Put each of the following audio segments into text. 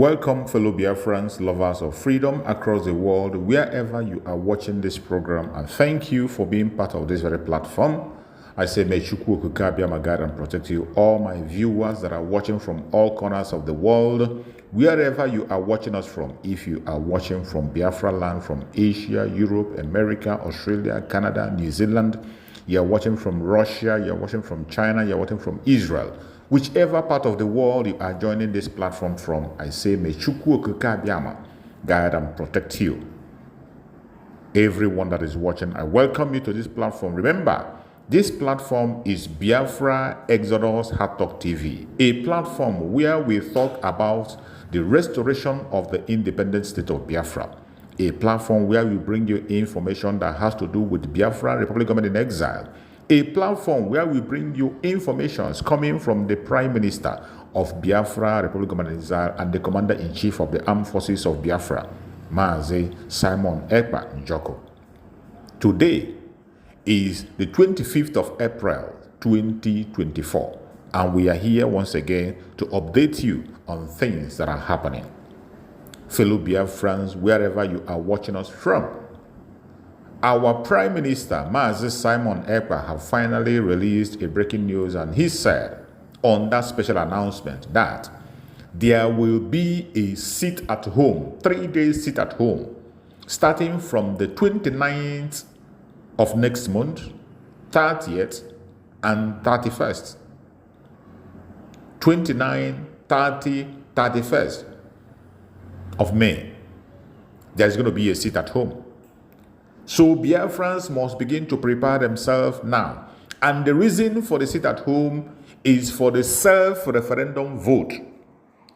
Welcome, fellow Biafrans, lovers of freedom across the world, wherever you are watching this program, and thank you for being part of this very platform. I say, may Chukwu Okike be my guide and protect you, all my viewers that are watching from all corners of the world, wherever you are watching us from. If you are watching from Biafra land, from Asia, Europe, America, Australia, Canada, New Zealand, you are watching from Russia, you are watching from China, you are watching from Israel. Whichever part of the world you are joining this platform from, I say, may Chukwu Okike Abiyama guide and protect you. Everyone that is watching, I welcome you to this platform. Remember, this platform is Biafra Exodus Hard Talk TV, a platform where we talk about the restoration of the independent state of Biafra, a platform where we bring you information that has to do with Biafra Republic Government in exile, a platform where we bring you informations coming from the Prime Minister of Biafra Republic Government in exile and the Commander-in-Chief of the Armed Forces of Biafra, Mazi Simon Ekpa Njoko. Today is the 25th of April 2024, and we are here once again to update you on things that are happening. Fellow Biafrans, wherever you are watching us from, our Prime Minister, Mazi Simon Ekpa, have finally released a breaking news, and he said on that special announcement that there will be a sit at home, 3-day sit at home, starting from the 29th of next month, 30th, and 31st. 29, 30, 31st of May. There's going to be a sit at home. So Biafrans must begin to prepare themselves now. And the reason for the sit at home is for the self-referendum vote,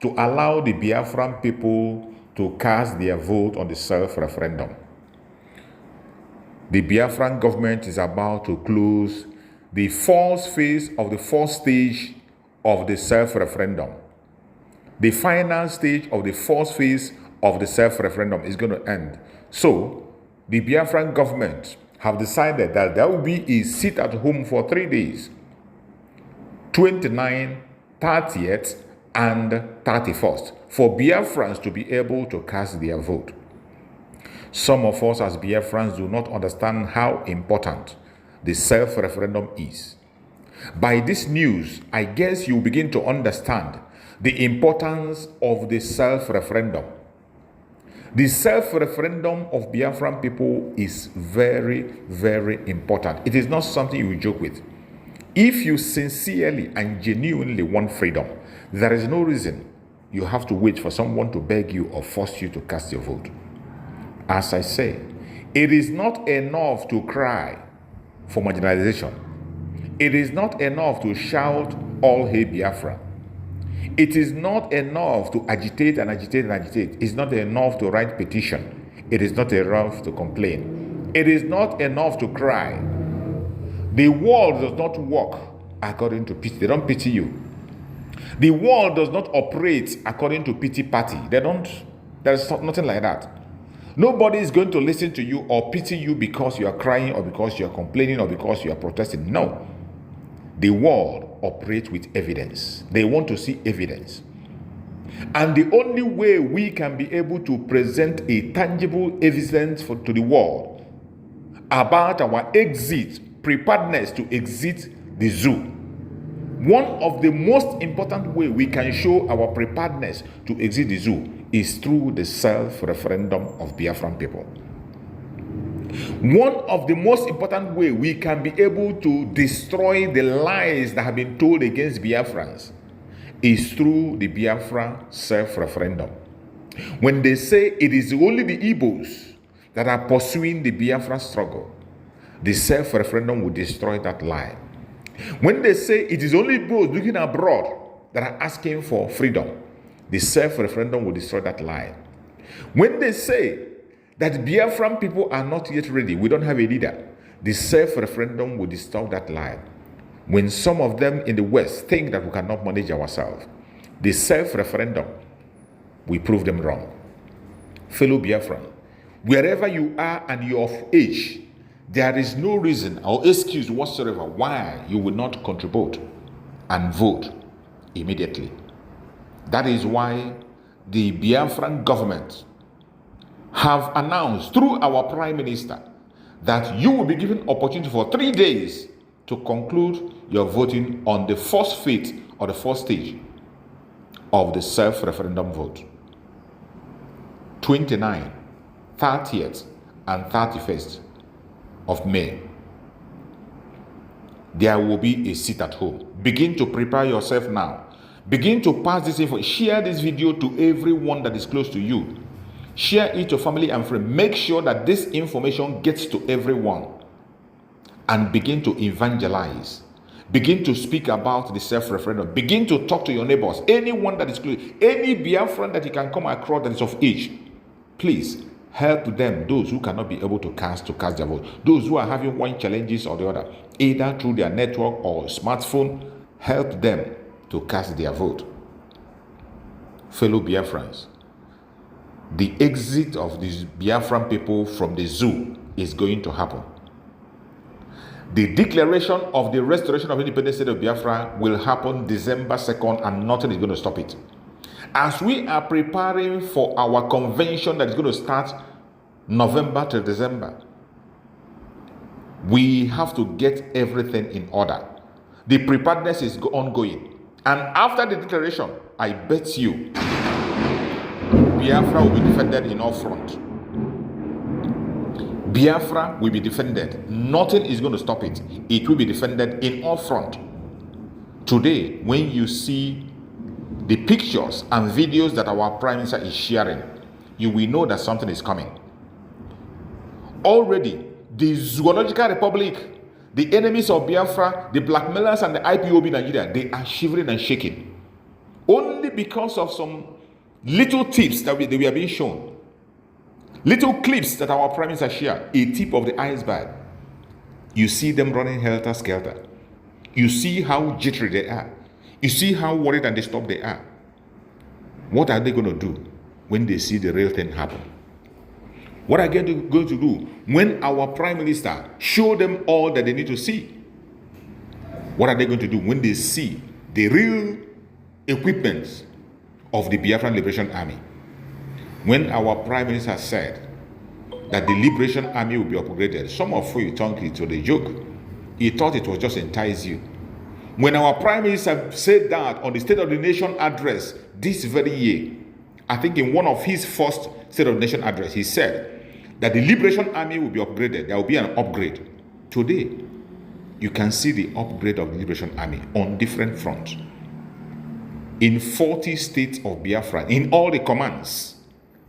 to allow the Biafran people to cast their vote on the self-referendum. The Biafran government is about to close the first phase of the first stage of the self-referendum. The final stage of the first phase of the self-referendum is going to end. So the Biafran government have decided that there will be a sit at home for 3 days, 29, 30th, and 31st, for Biafrans to be able to cast their vote. Some of us as Biafrans do not understand how important the self-referendum is. By this news, I guess you begin to understand the importance of the self-referendum. The self-referendum of Biafran people is very, very important. It is not something you will joke with. If you sincerely and genuinely want freedom, there is no reason you have to wait for someone to beg you or force you to cast your vote. As I say, it is not enough to cry for marginalization. It is not enough to shout, all hail Biafra. It is not enough to agitate and agitate and agitate. It's not enough to write petition. It is not enough to complain. It is not enough to cry. The world does not work according to pity. They don't pity you. The world does not operate according to pity party. There's nothing like that. Nobody is going to listen to you or pity you because you are crying or because you are complaining or because you are protesting. No. The world operates with evidence. They want to see evidence. And the only way we can be able to present a tangible evidence to the world about our preparedness to exit the zoo. One of the most important ways we can show our preparedness to exit the zoo is through the self-referendum of Biafran people. One of the most important ways we can be able to destroy the lies that have been told against Biafrans is through the Biafra self-referendum. When they say it is only the Igbos that are pursuing the Biafra struggle, the self-referendum will destroy that lie. When they say it is only Igbos looking abroad that are asking for freedom, the self-referendum will destroy that lie. When they say that Biafran people are not yet ready, we don't have a leader, the self-referendum will destroy that lie. When some of them in the West think that we cannot manage ourselves, the self-referendum will prove them wrong. Fellow Biafran, wherever you are and you're of age, there is no reason or excuse whatsoever why you will not contribute and vote immediately. That is why the Biafran government have announced through our Prime Minister that you will be given opportunity for 3 days to conclude your voting on the first phase or the first stage of the self-referendum vote. 29th, 30th, and 31st of May. There will be a seat at home. Begin to prepare yourself now. Begin to pass this info. Share this video to everyone that is close to you. Share it to family and friends. Make sure that this information gets to everyone. And begin to evangelize. Begin to speak about the self-referendum. Begin to talk to your neighbors. Anyone that is close. Any Biafran that you can come across that is of age. Please help them, those who cannot be able to cast their vote. Those who are having one challenges or the other, either through their network or smartphone, help them to cast their vote. Fellow Biafrans, the exit of these Biafran people from the zoo is going to happen. The declaration of the restoration of independent state of Biafra will happen December 2nd, and nothing is going to stop it. As we are preparing for our convention that is going to start November to December, we have to get everything in order. The preparedness is ongoing. And after the declaration, I bet you, Biafra will be defended in all fronts. Biafra will be defended. Nothing is going to stop it. It will be defended in all fronts. Today, when you see the pictures and videos that our Prime Minister is sharing, you will know that something is coming. Already, the Zoological Republic, the enemies of Biafra, the blackmailers and the IPOB Nigeria, they are shivering and shaking. Only because of some little tips that we are being shown. Little clips that our Prime Minister shared, a tip of the iceberg. You see them running helter-skelter. You see how jittery they are. You see how worried and disturbed they are. What are they going to do when they see the real thing happen? What are they going to do when our Prime Minister show them all that they need to see? What are they going to do when they see the real equipment of the Biafran Liberation Army? When our Prime Minister said that the Liberation Army will be upgraded, some of you thought it was a joke. He thought it was just entice you. When our Prime Minister said that on the State of the Nation address this very year, I think in one of his first State of the Nation address, he said that the Liberation Army will be upgraded. There will be an upgrade. Today, you can see the upgrade of the Liberation Army on different fronts. In 40 states of Biafra, in all the commands,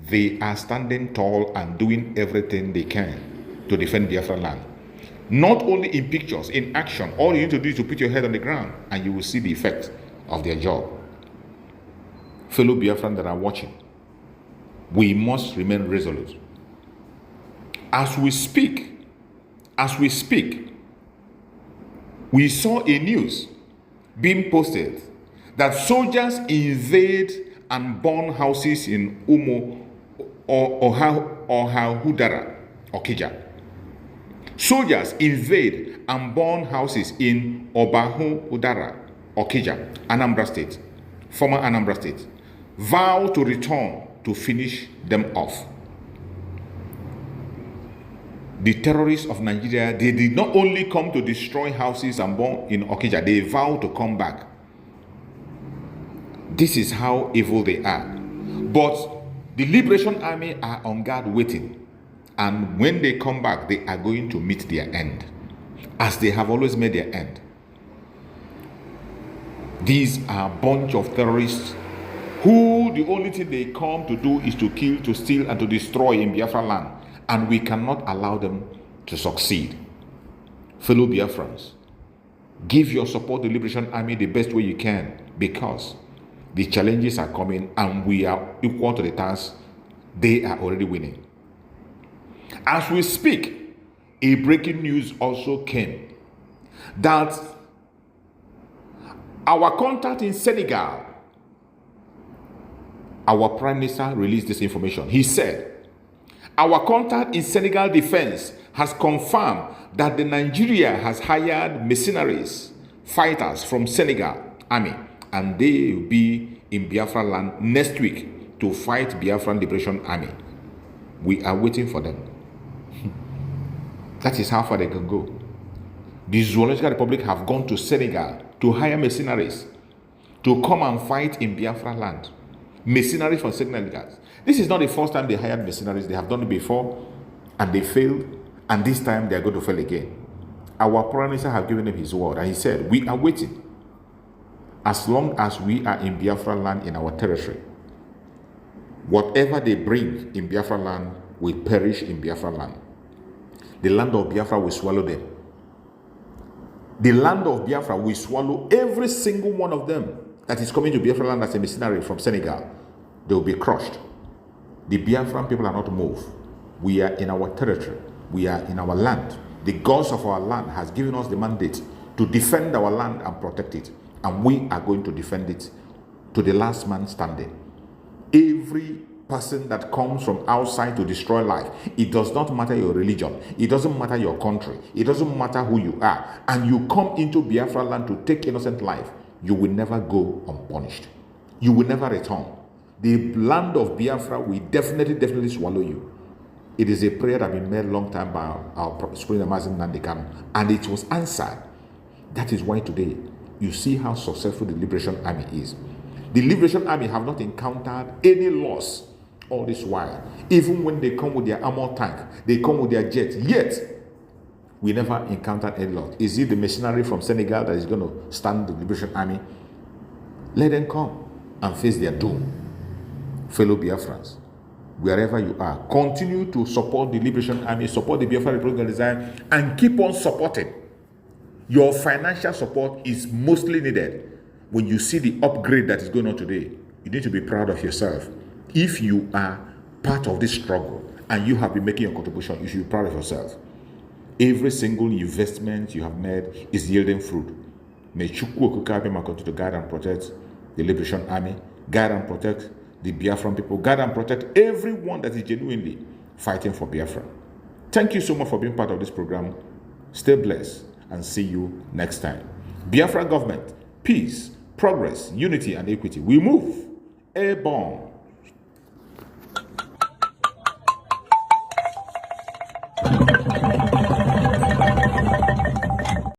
they are standing tall and doing everything they can to defend Biafra land. Not only in pictures, in action. All you need to do is to put your head on the ground and you will see the effect of their job. Fellow Biafran that are watching, we must remain resolute. As we speak, we saw a news being posted that soldiers invade and burn houses in Umo or Hudara or Kija. Soldiers invade and burn houses in Obahu Udara or Kija, Anambra State, former Anambra State, vow to return to finish them off. The terrorists of Nigeria, they did not only come to destroy houses and burn in Okija, they vow to come back. This is how evil they are. But the Liberation Army are on guard waiting. And when they come back, they are going to meet their end, as they have always made their end. These are a bunch of terrorists who the only thing they come to do is to kill, to steal, and to destroy in Biafra land. And we cannot allow them to succeed. Fellow Biafrans, give your support to the Liberation Army the best way you can, because the challenges are coming and we are equal to the task. They are already winning. As we speak, a breaking news also came that our contact in Senegal, our Prime Minister released this information. He said, our contact in Senegal Defense has confirmed that the Nigeria has hired mercenaries, fighters from Senegal Army, and they will be in Biafra land next week to to fight Biafran Liberation Army. We are waiting for them. That is how far they can go. The Zoological Republic have gone to Senegal to hire mercenaries to come and fight in Biafra land. Mercenaries from Senegal. This is not the first time they hired mercenaries. They have done it before and they failed, and this time they are going to fail again. Our Prime Minister have given him his word, and he said, we are waiting. As long as we are in Biafra land in our territory, whatever they bring in Biafra land will perish in Biafra land. The land of Biafra will swallow them. The land of Biafra will swallow every single one of them that is coming to Biafra land as a missionary from Senegal. They will be crushed. The Biafran people are not moved. We are in our territory. We are in our land. The gods of our land has given us the mandate to defend our land and protect it. And we are going to defend it to the last man standing. Every person that comes from outside to destroy life, it does not matter your religion, it doesn't matter your country, it doesn't matter who you are, and you come into Biafra land to take innocent life, you will never go unpunished. You will never return. The land of Biafra will definitely swallow you. It is a prayer that has been made a long time by our Supreme Amazing Nandekano, and it was answered. That is why today you see how successful the Liberation Army is. The Liberation Army have not encountered any loss all this while. Even when they come with their armor tank, they come with their jets, yet we never encountered any loss. Is it the mercenary from Senegal that is going to stand the Liberation Army? Let them come and face their doom. Fellow Biafrans, wherever you are, continue to support the Liberation Army, support the Biafra Republic Design, and keep on supporting. Your financial support is mostly needed. When you see the upgrade that is going on today, you need to be proud of yourself. If you are part of this struggle and you have been making your contribution, you should be proud of yourself. Every single investment you have made is yielding fruit. May Chukwu Okukabema continue to guide and protect the Liberation Army, guide and protect the Biafran people, guide and protect everyone that is genuinely fighting for Biafra. Thank you so much for being part of this program. Stay blessed and see you next time. Biafra government, peace, progress, unity, and equity. We move airborne.